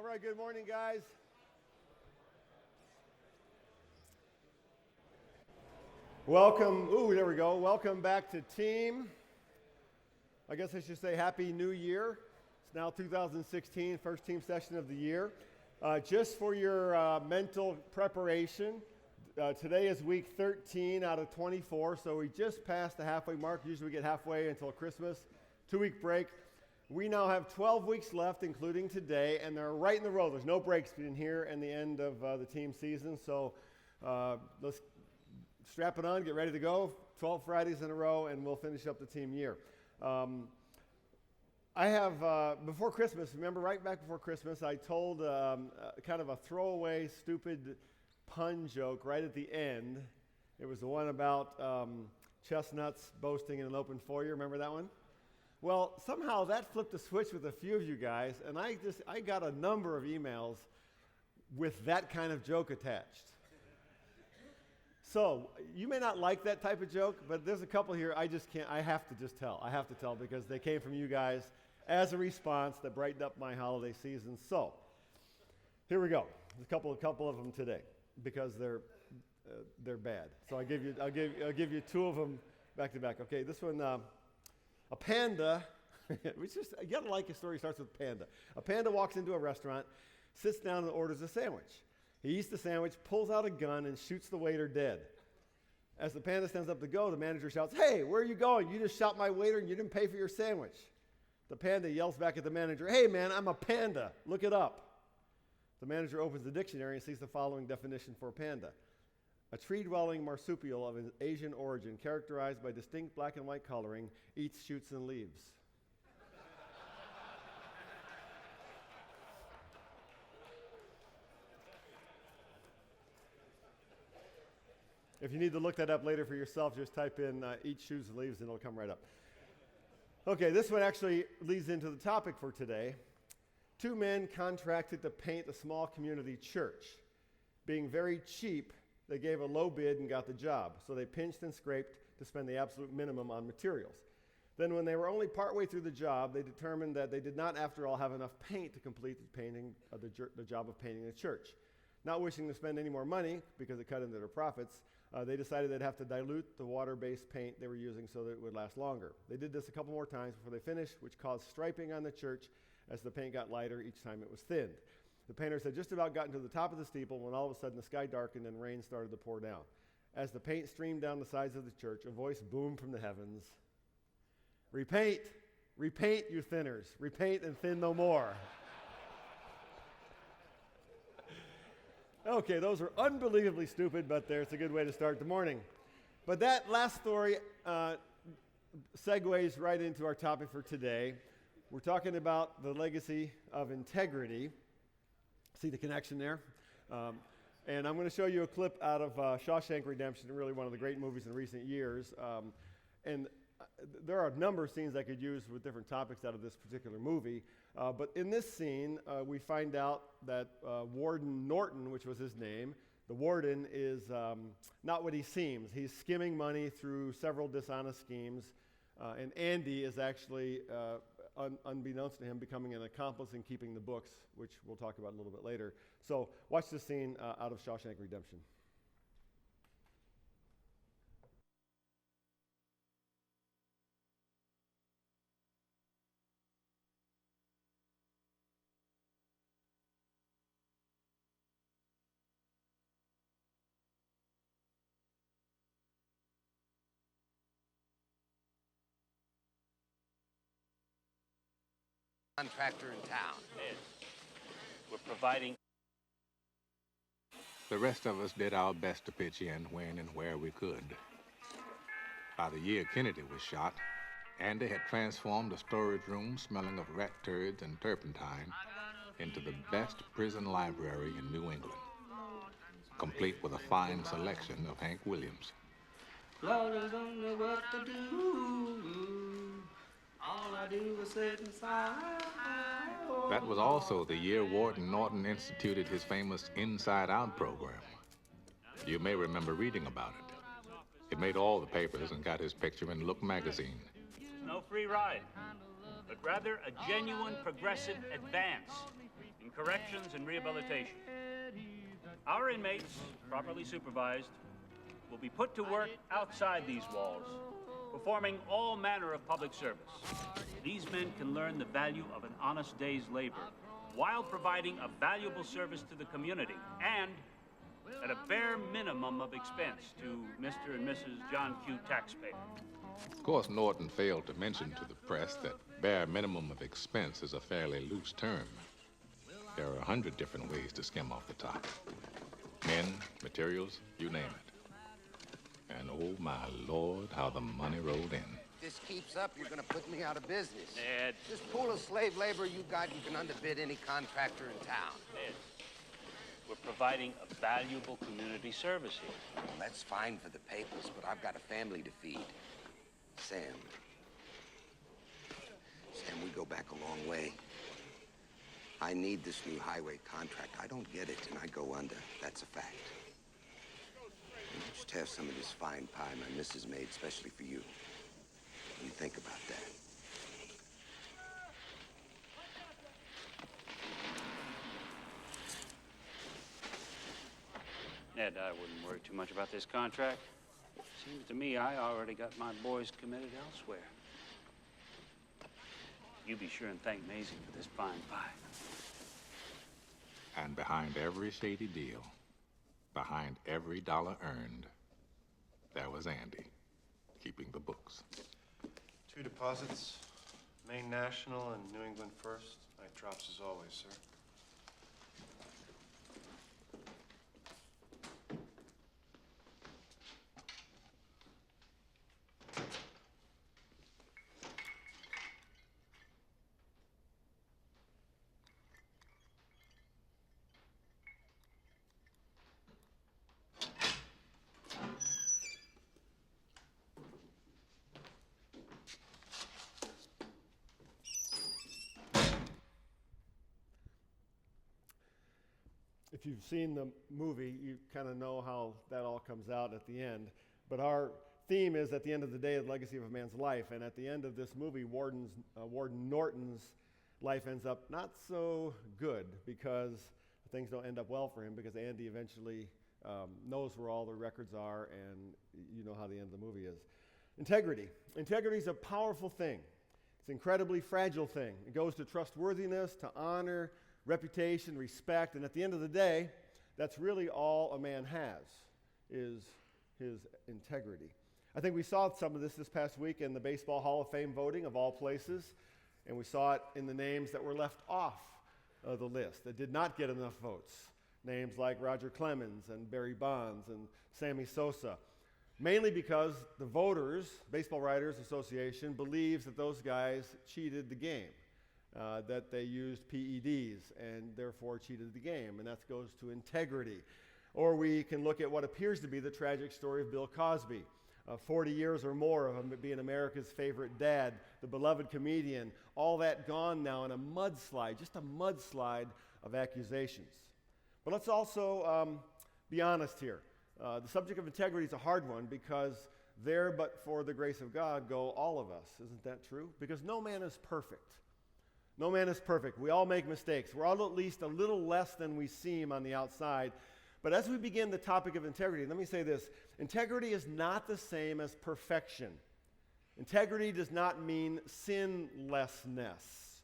All right, good morning, guys. Welcome, there we go. Welcome back to team. I guess I should say Happy New Year. It's now 2016, first team session of the year. Just for your mental preparation, today is week 13 out of 24, so we just passed the halfway mark. Usually we get halfway until Christmas, 2-week break. We now have 12 weeks left, including today, and they're right in the row. There's no breaks between here and the end of the team season, so let's strap it on, get ready to go. 12 Fridays in a row, and we'll finish up the team year. I have, before Christmas, remember right back before Christmas, I told kind of a throwaway, stupid pun joke right at the end. It was the one about chestnuts boasting in an open foyer. Remember that one? Well, somehow that flipped a switch with a few of you guys, and I got a number of emails with that kind of joke attached. So, you may not like that type of joke, but there's a couple here I have to tell because they came from you guys as a response that brightened up my holiday season. So, here we go. There's a couple of them today because they're bad. So I'll give you two of them back to back. Okay, this one, a panda, which is, you gotta like a story starts with panda. A panda walks into a restaurant, sits down and orders a sandwich. He eats the sandwich, pulls out a gun, and shoots the waiter dead. As the panda stands up to go, the manager shouts, "Hey, where are you going? You just shot my waiter and you didn't pay for your sandwich." The panda yells back at the manager, "Hey man, I'm a panda. Look it up." The manager opens the dictionary and sees the following definition for panda. A tree-dwelling marsupial of an Asian origin characterized by distinct black and white coloring, eats shoots and leaves. If you need to look that up later for yourself, just type in eat shoots and leaves and it'll come right up. Okay, this one actually leads into the topic for today. 2 men contracted to paint a small community church. Being very cheap, they gave a low bid and got the job. So they pinched and scraped to spend the absolute minimum on materials. Then when they were only partway through the job, they determined that they did not, after all, have enough paint to complete the job of painting the church. Not wishing to spend any more money because it cut into their profits, they decided they'd have to dilute the water-based paint they were using so that it would last longer. They did this a couple more times before they finished, which caused striping on the church as the paint got lighter each time it was thinned. The painters had just about gotten to the top of the steeple when all of a sudden the sky darkened and rain started to pour down. As the paint streamed down the sides of the church, a voice boomed from the heavens. "Repaint, repaint, you thinners. Repaint and thin no more." Okay, those are unbelievably stupid, but it's a good way to start the morning. But that last story segues right into our topic for today. We're talking about the legacy of integrity. See the connection there? And I'm going to show you a clip out of Shawshank Redemption, really one of the great movies in recent years. And there are a number of scenes I could use with different topics out of this particular movie. But in this scene, we find out that Warden Norton, which was his name, the warden is not what he seems. He's skimming money through several dishonest schemes. And Andy is actually, unbeknownst to him, becoming an accomplice in keeping the books, which we'll talk about a little bit later. So watch this scene out of Shawshank Redemption. Contractor in town. Ed, we're providing. The rest of us did our best to pitch in when and where we could. By the year Kennedy was shot, Andy had transformed a storage room smelling of rat turds and turpentine into the best prison library in New England, complete with a fine selection of Hank Williams. Lord, I don't know what to do. All I do is sit inside. That was also the year Warden Norton instituted his famous Inside Out program. You may remember reading about it. It made all the papers and got his picture in Look magazine. No free ride, but rather a genuine progressive advance in corrections and rehabilitation. Our inmates, properly supervised, will be put to work outside these walls, performing all manner of public service. These men can learn the value of an honest day's labor while providing a valuable service to the community and at a bare minimum of expense to Mr. and Mrs. John Q. taxpayer. Of course, Norton failed to mention to the press that bare minimum of expense is a fairly loose term. There are 100 different ways to skim off the top. Men, materials, you name it. And oh my Lord, how the money rolled in. If this keeps up, you're gonna put me out of business. Ed. This pool of slave labor you got, you can underbid any contractor in town. Ed, we're providing a valuable community service here. Well, that's fine for the papers, but I've got a family to feed. Sam, we go back a long way. I need this new highway contract. I don't get it, and I go under. That's a fact. And just have some of this fine pie my missus made especially for you. You think about that. Ed, I wouldn't worry too much about this contract. Seems to me I already got my boys committed elsewhere. You be sure and thank Maisie for this fine pie. And behind every shady deal, behind every dollar earned, there was Andy, keeping the books. 2 deposits, Maine National and New England First. Night drops as always, sir. If you've seen the movie, you kind of know how that all comes out at the end. But our theme is, at the end of the day, the legacy of a man's life. And at the end of this movie, Warden Norton's life ends up not so good, because things don't end up well for him, because Andy eventually knows where all the records are, and you know how the end of the movie is. Integrity. Integrity is a powerful thing. It's an incredibly fragile thing. It goes to trustworthiness, to honor, reputation, respect, and at the end of the day, that's really all a man has, is his integrity. I think we saw some of this past week in the Baseball Hall of Fame voting, of all places, and we saw it in the names that were left off the list, that did not get enough votes. Names like Roger Clemens and Barry Bonds and Sammy Sosa, mainly because the voters, Baseball Writers Association, believes that those guys cheated the game. That they used PEDs and therefore cheated the game, and that goes to integrity. Or we can look at what appears to be the tragic story of Bill Cosby, 40 years or more of him being America's favorite dad, the beloved comedian, all that gone now in a mudslide, just a mudslide of accusations. But let's also be honest here. The subject of integrity is a hard one, because there but for the grace of God go all of us. Isn't that true? Because no man is perfect. No man is perfect. We all make mistakes. We're all at least a little less than we seem on the outside. But as we begin the topic of integrity, let me say this. Integrity is not the same as perfection. Integrity does not mean sinlessness.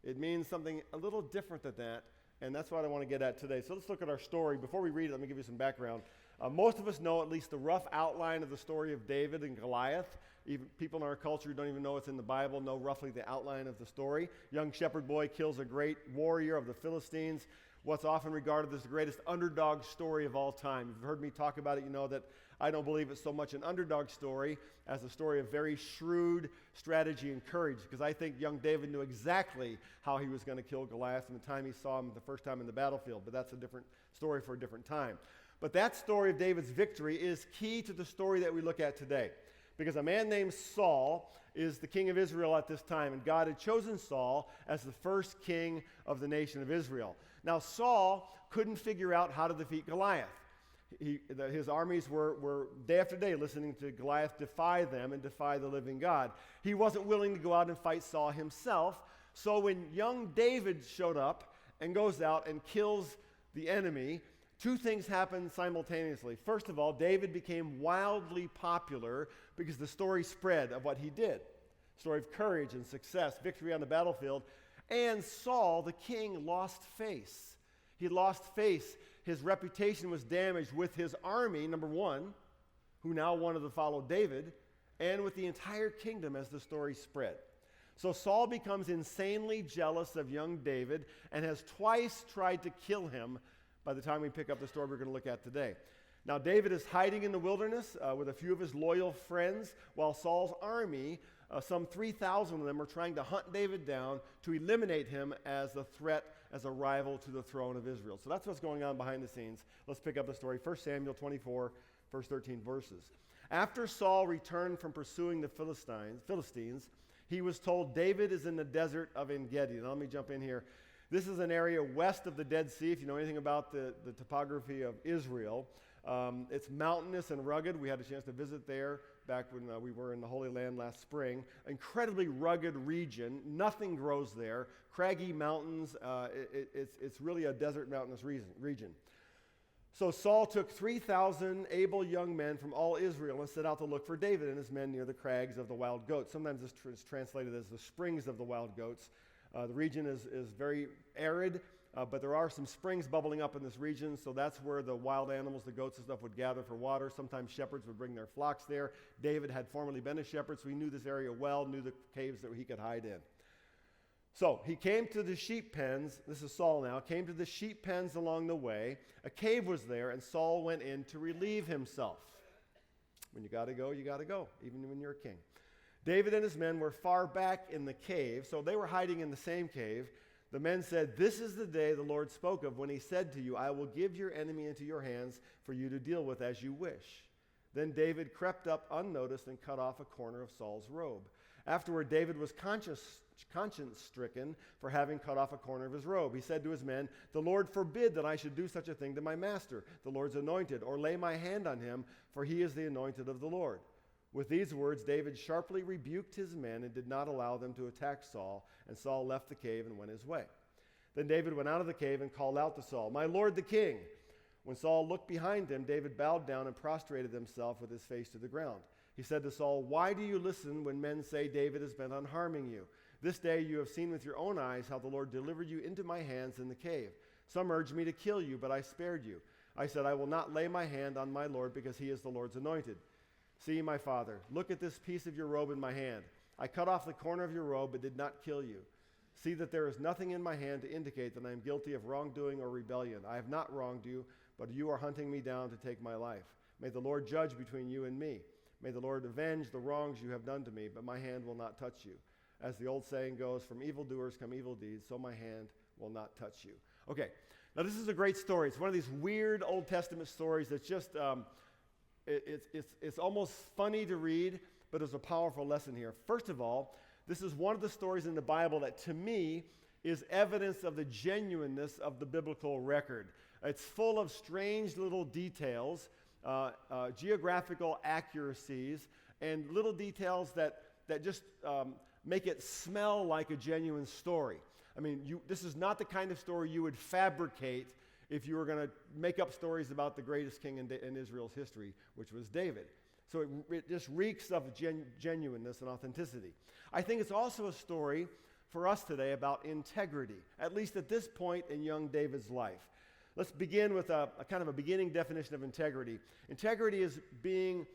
It means something a little different than that, and that's what I want to get at today. So let's look at our story. Before we read it, let me give you some background. Most of us know at least the rough outline of the story of David and Goliath. Even people in our culture who don't even know it's in the Bible know roughly the outline of the story. Young shepherd boy kills a great warrior of the Philistines, what's often regarded as the greatest underdog story of all time. If you've heard me talk about it, you know that I don't believe it's so much an underdog story as a story of very shrewd strategy and courage, because I think young David knew exactly how he was going to kill Goliath from the time he saw him the first time in the battlefield, but that's a different story for a different time. But that story of David's victory is key to the story that we look at today. Because a man named Saul is the king of Israel at this time, and God had chosen Saul as the first king of the nation of Israel. Now, Saul couldn't figure out how to defeat Goliath. His armies were day after day listening to Goliath defy them and defy the living God. He wasn't willing to go out and fight Saul himself, so when young David showed up and goes out and kills the enemy, two things happen simultaneously. First of all, David became wildly popular because the story spread of what he did. Story of courage and success, victory on the battlefield. And Saul, the king, lost face. He lost face. His reputation was damaged with his army, number one, who now wanted to follow David, and with the entire kingdom as the story spread. So Saul becomes insanely jealous of young David and has twice tried to kill him by the time we pick up the story we're going to look at today. Now, David is hiding in the wilderness with a few of his loyal friends, while Saul's army, some 3,000 of them, are trying to hunt David down to eliminate him as a threat, as a rival to the throne of Israel. So that's what's going on behind the scenes. Let's pick up the story. 1 Samuel 24, verse 13 verses. After Saul returned from pursuing the Philistines, he was told, David is in the desert of En-Gedi. Now let me jump in here. This is an area west of the Dead Sea, if you know anything about the topography of Israel. It's mountainous and rugged. We had a chance to visit there back when we were in the Holy Land last spring. Incredibly rugged region. Nothing grows there. Craggy mountains. It's really a desert mountainous region. So Saul took 3,000 able young men from all Israel and set out to look for David and his men near the crags of the wild goats. Sometimes this is translated as the springs of the wild goats. The region is very arid, but there are some springs bubbling up in this region, so that's where the wild animals, the goats and stuff, would gather for water. Sometimes shepherds would bring their flocks there. David had formerly been a shepherd, so he knew this area well, knew the caves that he could hide in. So he came to the sheep pens. This is Saul now. Came to the sheep pens along the way. A cave was there, and Saul went in to relieve himself. When you got to go, even when you're a king. David and his men were far back in the cave, so they were hiding in the same cave. The men said, "This is the day the Lord spoke of when he said to you, I will give your enemy into your hands for you to deal with as you wish." Then David crept up unnoticed and cut off a corner of Saul's robe. Afterward, David was conscience-stricken for having cut off a corner of his robe. He said to his men, "The Lord forbid that I should do such a thing to my master, the Lord's anointed, or lay my hand on him, for he is the anointed of the Lord." With these words, David sharply rebuked his men and did not allow them to attack Saul, and Saul left the cave and went his way. Then David went out of the cave and called out to Saul, "My lord the king." When Saul looked behind him, David bowed down and prostrated himself with his face to the ground. He said to Saul, "Why do you listen when men say David is bent on harming you? This day you have seen with your own eyes how the Lord delivered you into my hands in the cave. Some urged me to kill you, but I spared you. I said, I will not lay my hand on my Lord because he is the Lord's anointed. See, my father, look at this piece of your robe in my hand. I cut off the corner of your robe but did not kill you. See that there is nothing in my hand to indicate that I am guilty of wrongdoing or rebellion. I have not wronged you, but you are hunting me down to take my life. May the Lord judge between you and me. May the Lord avenge the wrongs you have done to me, but my hand will not touch you. As the old saying goes, from evildoers come evil deeds, so my hand will not touch you." Okay, now this is a great story. It's one of these weird Old Testament stories that's just, it's almost funny to read, but there's a powerful lesson here. First of all, this is one of the stories in the Bible that, to me, is evidence of the genuineness of the biblical record. It's full of strange little details, geographical accuracies, and little details that just make it smell like a genuine story. I mean, this is not the kind of story you would fabricate if you were going to make up stories about the greatest king in Israel's history, which was David. So it just reeks of genuineness and authenticity. I think it's also a story for us today about integrity, at least at this point in young David's life. Let's begin with a kind of a beginning definition of integrity. Integrity is being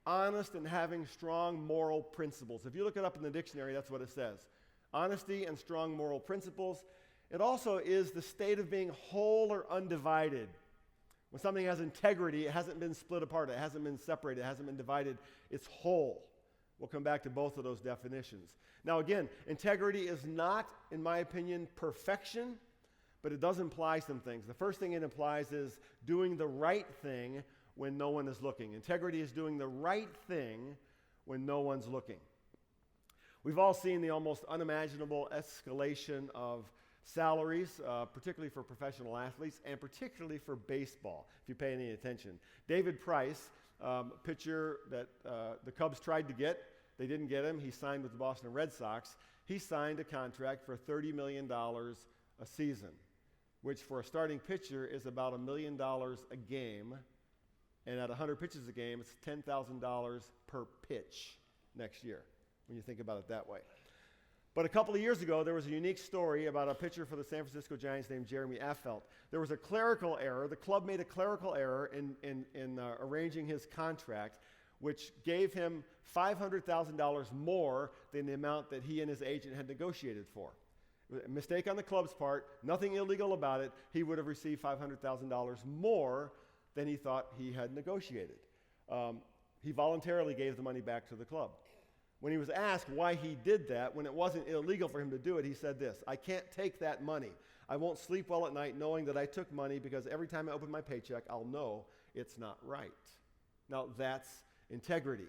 honest and having strong moral principles. If you look it up in the dictionary, that's what it says. Honesty and strong moral principles. It also is the state of being whole or undivided. When something has integrity, it hasn't been split apart, it hasn't been separated, it hasn't been divided, it's whole. We'll come back to both of those definitions. Now again, integrity is not, in my opinion, perfection, but it does imply some things. The first thing it implies is doing the right thing when no one is looking. Integrity is doing the right thing when no one's looking. We've all seen the almost unimaginable escalation of salaries, particularly for professional athletes, and particularly for baseball, if you pay any attention. David Price, pitcher that the Cubs tried to get, they didn't get him. He signed with the Boston Red Sox. He signed a contract for $30 million a season. which for a starting pitcher is about $1 million a game. And at 100 pitches a game, it's $10,000 per pitch next year, when you think about it that way. But a couple of years ago, there was a unique story about a pitcher for the San Francisco Giants named Jeremy Affeldt. There was a clerical error. The club made a clerical error in arranging his contract, which gave him $500,000 more than the amount that he and his agent had negotiated for. A mistake on the club's part, nothing illegal about it. He would have received $500,000 more than he thought he had negotiated. He voluntarily gave the money back to the club. When he was asked why he did that, when it wasn't illegal for him to do it, he said this: "I can't take that money. I won't sleep well at night knowing that I took money, because every time I open my paycheck, I'll know it's not right." Now, that's integrity.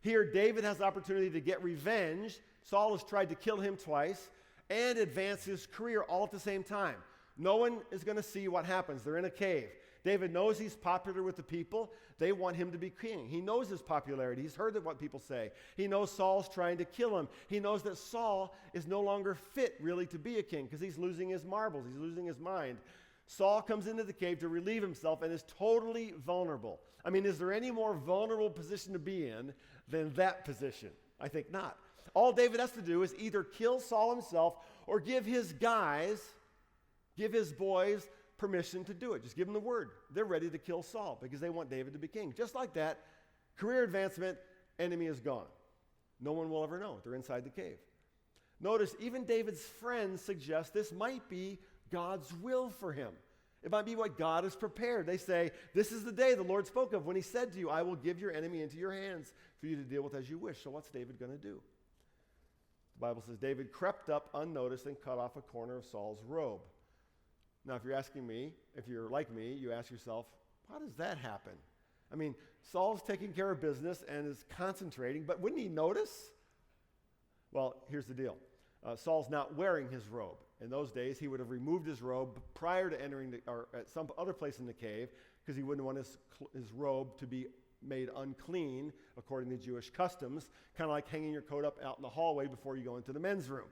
Here, David has the opportunity to get revenge. Saul has tried to kill him twice and advance his career all at the same time. No one is going to see what happens. They're in a cave. David knows he's popular with the people. They want him to be king. He knows his popularity. He's heard what people say. He knows Saul's trying to kill him. He knows that Saul is no longer fit really to be a king because he's losing his marbles. He's losing his mind. Saul comes into the cave to relieve himself and is totally vulnerable. I mean, is there any more vulnerable position to be in than that position? I think not. All David has to do is either kill Saul himself or give his guys, give his boys permission to do it. Just give them the word. They're ready to kill Saul because they want David to be king. Just like that, career advancement, enemy is gone. No one will ever know. They're inside the cave. Notice, even David's friends suggest this might be God's will for him. It might be what God has prepared. They say, this is the day the Lord spoke of when he said to you, I will give your enemy into your hands for you to deal with as you wish. So what's David going to do? The Bible says David crept up unnoticed and cut off a corner of Saul's robe. Now, if you're asking me, if you're like me, you ask yourself, how does that happen? I mean, Saul's taking care of business and is concentrating, but wouldn't he notice? Well, here's the deal. Saul's not wearing his robe. In those days, he would have removed his robe prior to entering or at some other place in the cave because he wouldn't want his robe to be made unclean according to Jewish customs, kind of like hanging your coat up out in the hallway before you go into the men's room.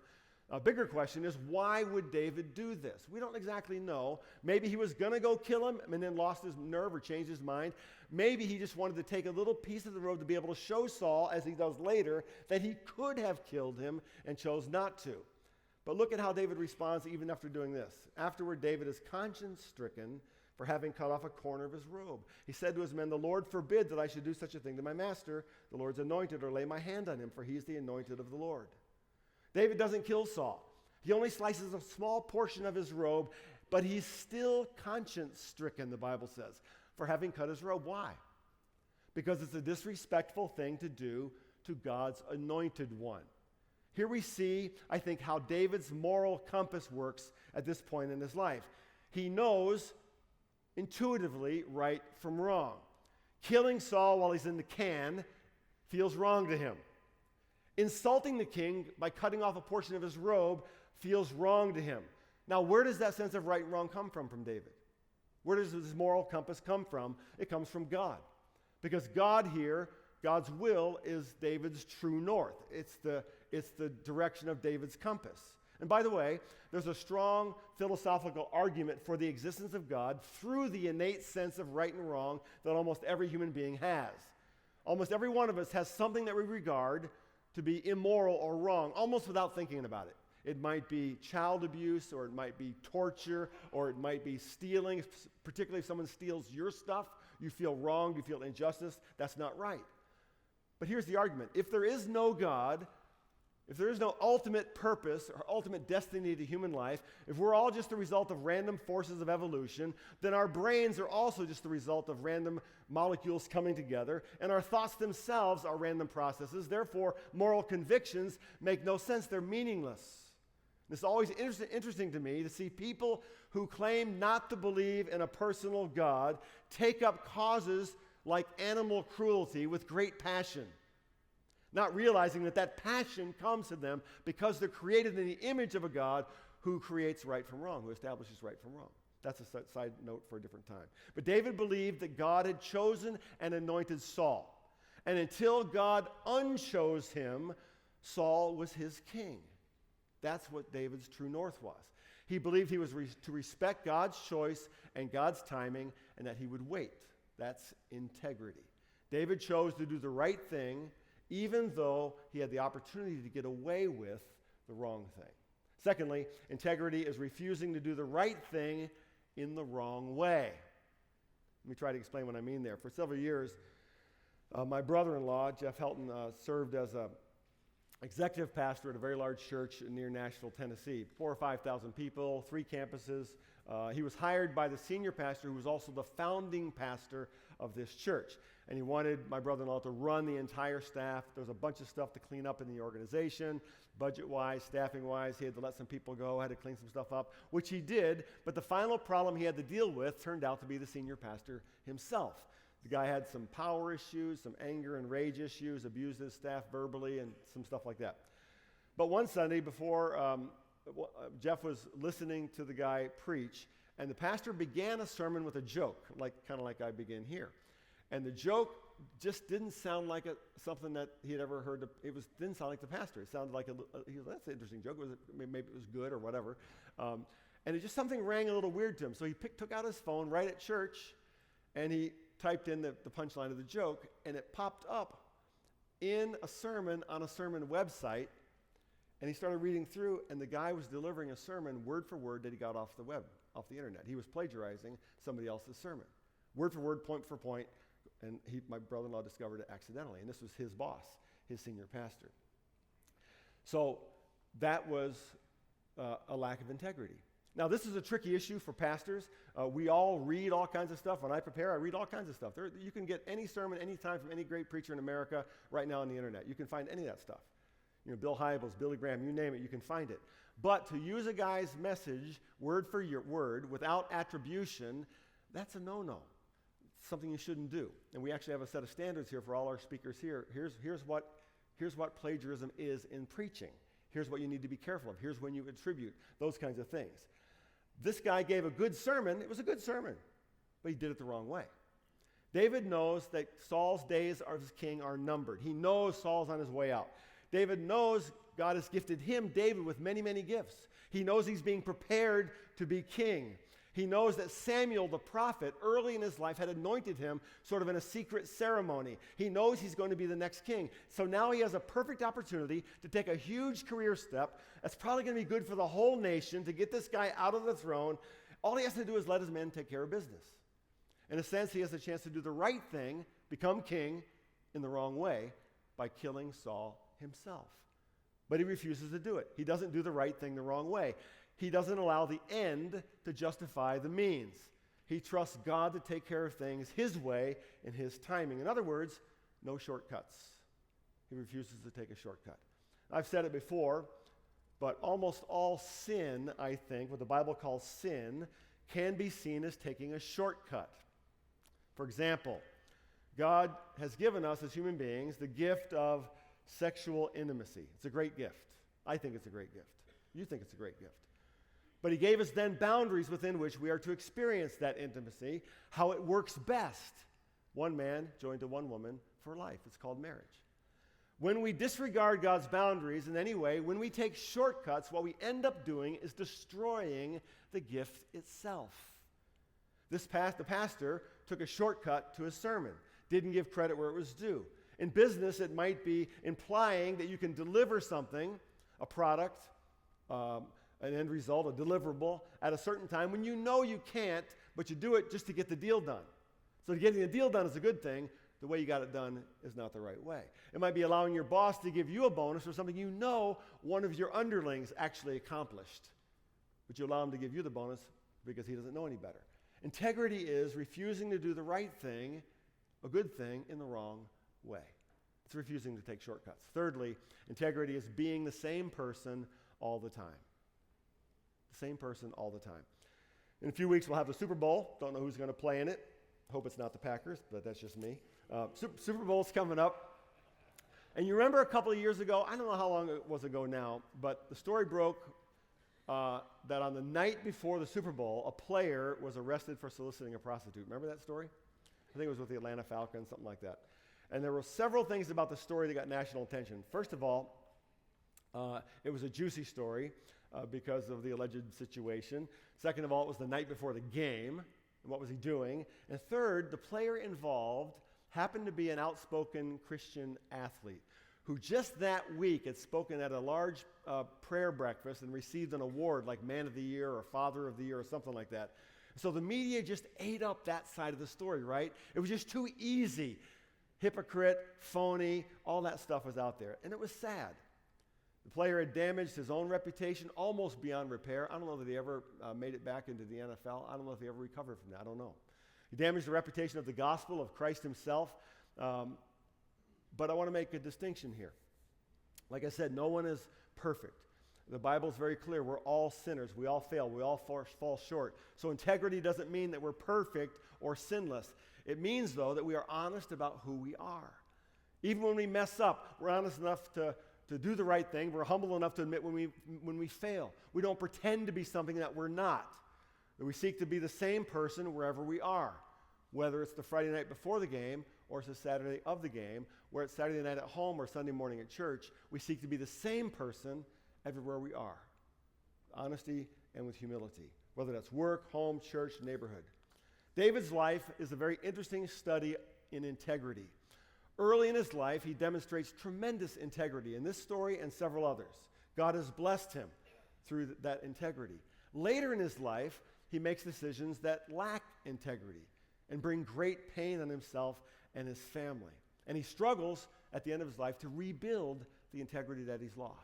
A bigger question is, why would David do this? We don't exactly know. Maybe he was going to go kill him and then lost his nerve or changed his mind. Maybe he just wanted to take a little piece of the robe to be able to show Saul, as he does later, that he could have killed him and chose not to. But look at how David responds even after doing this. Afterward, David is conscience-stricken for having cut off a corner of his robe. He said to his men, the Lord forbid that I should do such a thing to my master, the Lord's anointed, or lay my hand on him, for he is the anointed of the Lord. David doesn't kill Saul. He only slices a small portion of his robe, but he's still conscience-stricken, the Bible says, for having cut his robe. Why? Because it's a disrespectful thing to do to God's anointed one. Here we see, I think, how David's moral compass works at this point in his life. He knows intuitively right from wrong. Killing Saul while he's in the can feels wrong to him. Insulting the king by cutting off a portion of his robe feels wrong to him. Now, where does that sense of right and wrong come from David? Where does his moral compass come from? It comes from God. Because God here, God's will is David's true north. It's the direction of David's compass. And by the way, there's a strong philosophical argument for the existence of God through the innate sense of right and wrong that almost every human being has. Almost every one of us has something that we regard to be immoral or wrong, almost without thinking about it. It might be child abuse, or it might be torture, or it might be stealing. Particularly if someone steals your stuff, you feel wronged, you feel injustice. That's not right. But here's the argument. If there is no God, if there is no ultimate purpose or ultimate destiny to human life, if we're all just the result of random forces of evolution, then our brains are also just the result of random molecules coming together, and our thoughts themselves are random processes. Therefore, moral convictions make no sense. They're meaningless. It's always interesting to me to see people who claim not to believe in a personal God take up causes like animal cruelty with great passion, not realizing that passion comes to them because they're created in the image of a God who creates right from wrong, who establishes right from wrong. That's a side note for a different time. But David believed that God had chosen and anointed Saul. And until God unchose him, Saul was his king. That's what David's true north was. He believed he was to respect God's choice and God's timing, and that he would wait. That's integrity. David chose to do the right thing, even though he had the opportunity to get away with the wrong thing. Secondly, integrity is refusing to do the right thing in the wrong way. Let me try to explain what I mean there. For several years, my brother-in-law, Jeff Helton, served as a executive pastor at a very large church near Nashville, Tennessee. 4,000 or 5,000 people, 3 campuses. He was hired by the senior pastor, who was also the founding pastor of this church. And he wanted my brother-in-law to run the entire staff. There was a bunch of stuff to clean up in the organization, budget-wise, staffing-wise. He had to let some people go, had to clean some stuff up, which he did. But the final problem he had to deal with turned out to be the senior pastor himself. The guy had some power issues, some anger and rage issues, abused his staff verbally, and some stuff like that. But one Sunday before Jeff was listening to the guy preach, and the pastor began a sermon with a joke, kind of like I begin here. And the joke just didn't sound like something that he had ever heard. Didn't sound like the pastor. It sounded like he was, that's an interesting joke. Maybe it was good or whatever. And it just something rang a little weird to him. So he took out his phone right at church, and he typed in the punchline of the joke, and it popped up in a sermon on a sermon website. And he started reading through, and the guy was delivering a sermon word for word that he got off the web, off the internet. He was plagiarizing somebody else's sermon, word for word, point for point. And my brother-in-law discovered it accidentally. And this was his boss, his senior pastor. So that was a lack of integrity. Now, this is a tricky issue for pastors. We all read all kinds of stuff. When I prepare, I read all kinds of stuff. You can get any sermon anytime from any great preacher in America right now on the internet. You can find any of that stuff. Bill Hybels, Billy Graham, you name it, you can find it. But to use a guy's message word for word without attribution, that's a no-no. Something you shouldn't do. And we actually have a set of standards here for all our speakers here. Here's what plagiarism is in preaching. Here's what you need to be careful of. Here's when you attribute, those kinds of things. This guy gave a good sermon. It was a good sermon, but he did it the wrong way. David knows that Saul's days as king are numbered. He knows Saul's on his way out. David knows God has gifted him, David, with many, many gifts. He knows he's being prepared to be king. He knows that Samuel, the prophet, early in his life had anointed him sort of in a secret ceremony. He knows he's going to be the next king. So now he has a perfect opportunity to take a huge career step that's probably going to be good for the whole nation, to get this guy out of the throne. All he has to do is let his men take care of business. In a sense, he has a chance to do the right thing, become king in the wrong way, by killing Saul himself. But he refuses to do it. He doesn't do the right thing the wrong way. He doesn't allow the end to justify the means. He trusts God to take care of things his way and his timing. In other words, no shortcuts. He refuses to take a shortcut. I've said it before, but almost all sin, I think, what the Bible calls sin, can be seen as taking a shortcut. For example, God has given us as human beings the gift of sexual intimacy. It's a great gift. I think it's a great gift. You think it's a great gift. But he gave us then boundaries within which we are to experience that intimacy, how it works best. One man joined to one woman for life. It's called marriage. When we disregard God's boundaries in any way, when we take shortcuts, what we end up doing is destroying the gift itself. The pastor took a shortcut to his sermon, didn't give credit where it was due. In business, it might be implying that you can deliver something, a product, an end result, a deliverable, at a certain time when you know you can't, but you do it just to get the deal done. So getting the deal done is a good thing. The way you got it done is not the right way. It might be allowing your boss to give you a bonus for something you know one of your underlings actually accomplished, but you allow him to give you the bonus because he doesn't know any better. Integrity is refusing to do the right thing, a good thing, in the wrong way. It's refusing to take shortcuts. Thirdly, integrity is being the same person all the time. The same person all the time. In a few weeks, we'll have the Super Bowl. Don't know who's going to play in it. Hope it's not the Packers, but that's just me. Super Bowl's coming up. And you remember a couple of years ago, I don't know how long it was ago now, but the story broke that on the night before the Super Bowl, a player was arrested for soliciting a prostitute. Remember that story? I think it was with the Atlanta Falcons, something like that. And there were several things about the story that got national attention. First of all, It was a juicy story because of the alleged situation. Second of all, it was the night before the game, and what was he doing? And third, the player involved happened to be an outspoken Christian athlete who just that week had spoken at a large prayer breakfast and received an award like Man of the Year or Father of the Year or something like that. So the media just ate up that side of the story, right? It was just too easy. Hypocrite, phony, all that stuff was out there. And it was sad. The player had damaged his own reputation almost beyond repair. I don't know that he ever made it back into the NFL. I don't know if he ever recovered from that. I don't know. He damaged the reputation of the gospel, of Christ himself. But I want to make a distinction here. Like I said, no one is perfect. The Bible is very clear. We're all sinners. We all fail. We all fall short. So integrity doesn't mean that we're perfect or sinless. It means, though, that we are honest about who we are. Even when we mess up, we're honest enough to do the right thing. We're humble enough to admit when we fail. We don't pretend to be something that we're not. We seek to be the same person wherever we are, whether it's the Friday night before the game or it's the Saturday of the game, where it's Saturday night at home or Sunday morning at church. We seek to be the same person everywhere we are. Honesty and with humility, whether that's work, home, church, neighborhood. David's life is a very interesting study in integrity. Early in his life, he demonstrates tremendous integrity in this story and several others. God has blessed him through that integrity. Later in his life, he makes decisions that lack integrity and bring great pain on himself and his family. And he struggles at the end of his life to rebuild the integrity that he's lost.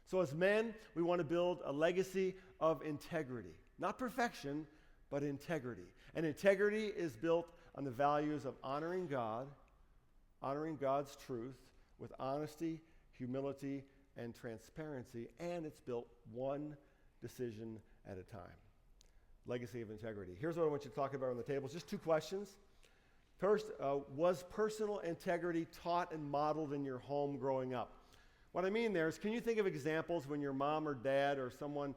So as men, we want to build a legacy of integrity. Not perfection, but integrity. And integrity is built on the values of honoring God, honoring God's truth with honesty, humility, and transparency, and it's built one decision at a time. Legacy of integrity. Here's what I want you to talk about on the table. Just two questions. First, was personal integrity taught and modeled in your home growing up? What I mean there is, can you think of examples when your mom or dad or someone,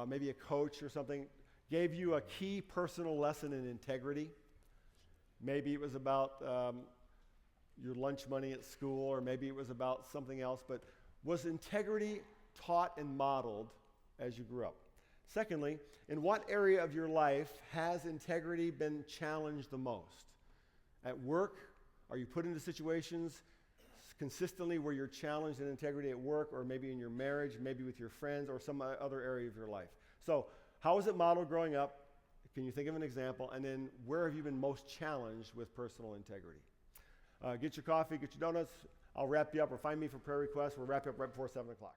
maybe a coach or something, gave you a key personal lesson in integrity? Maybe it was about your lunch money at school, or maybe it was about something else, but was integrity taught and modeled as you grew up? Secondly, in what area of your life has integrity been challenged the most? At work, are you put into situations consistently where you're challenged in integrity at work, or maybe in your marriage, maybe with your friends, or some other area of your life? So, how was it modeled growing up? Can you think of an example? And then, where have you been most challenged with personal integrity? Get your coffee, get your donuts. I'll wrap you up, or find me for prayer requests. We'll wrap you up right before 7 o'clock.